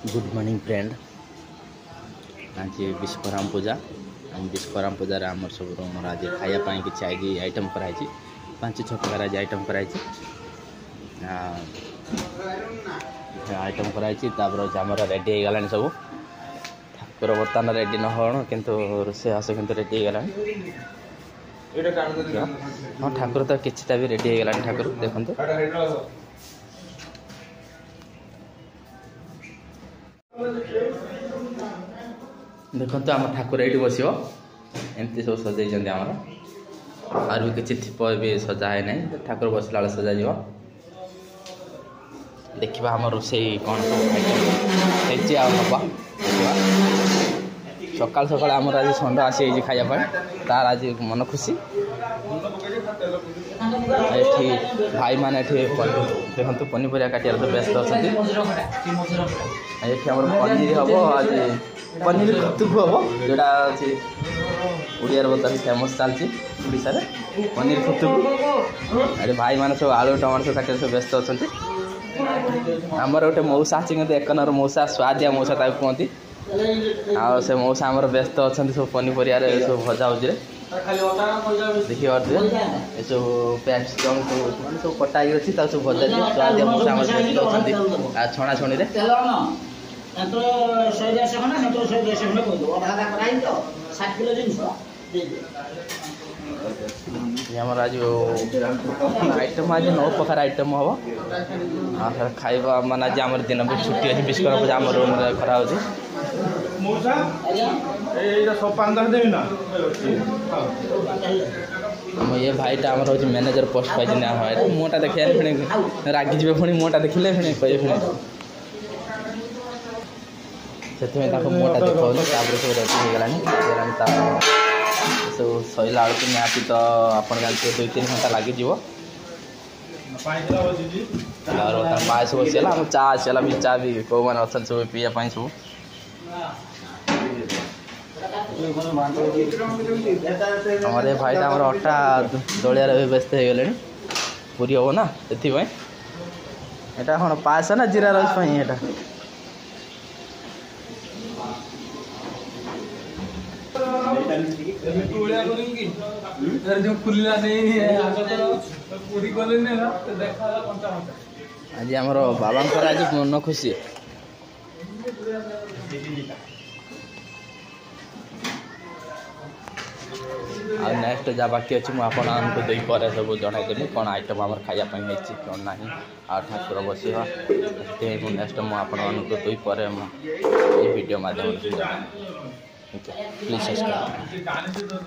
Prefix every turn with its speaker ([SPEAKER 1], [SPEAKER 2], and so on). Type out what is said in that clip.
[SPEAKER 1] Good morning friend. आज विश्वकर्मा पूजा। विश्वकर्मा पूजा आम सब आज खायापाई कि आज आइटम कराई 5-6 प्रकार आज आइटम कराई आइटम कराई आमर रेडी हो गला सब ठाकुर बर्तमान रेडी न हो किंतु रोषेईवास कि रेडी हो गला। हाँ ठाकुर तो किसी भी रेडी हो गला। ठाकुर देखो देखो आम ठाकुर ये बस एमती सब सजाई आमर आर भी किसी थीप भी सजा है ना ठाकुर बसला सजा देखा आम रोसे कौन हम सकाल सकाल आम आज षंड आसी खायापा तार आज मन खुशी ये भाई मैंने देखो पनीपरिया काटियार तो व्यस्त अच्छा ये पनीर हम आज पनीर खतुकु हम जोड़ा अच्छे ओडिया बता फेमस चलती ओडिशा पनीर खतुकु अरे भाई मैंने सब आलू टमाटर सब काटिया सब व्यस्त अच्छा आमर गोटे मौसा अच्छी 1 नंबर मौसा स्वादिया मौसा कहती आ से मौसा आमर व्यस्त अच्छा सब पनीपरिया सब भजा हो देखिए ये सब कैप्सिकम सब कटा अच्छी सब भजा दिए स्वादिया मौसा आम व्यस्त अच्छा छणा छणी आमर आज आइटम आज 9 प्रकार आइटम हम खाइबा मान आज आम दिन भी छुट्टी अच्छी विश्वकर्मा पूजा आम रूम करा ये भाईटा आम हूँ मैनेजर पोस्ट पाई मुँटा देखिए पुणी रागिजे पुणी मुँटा देखिले पुणी कहे पुणी से मुँटा देखा सब रेडी होगा सब सैला बेलू निहाती तो आप जानते 2-3 घंटा लगे पायस बसला आम चा आसला भी चा भी कौ मैंने अच्छा सब पीवाई सब हमारे भाईटा आम अटा दलियार व्यस्त हो गले पूरी हम ना से यहाँ पायस ना जीरा राइस यहाँ आज आम बाबा आज मन खुशी आ नेक्स्ट जहाँ बाकी अच्छी मुझे दुई पर सब जनईदेवी कौन आइटम आम खायापी कौन ना आ ठाकुर बसवा नेक्स्ट मुझे दुई पर वीडियो माध्यम प्लीज सब्सक्राइब।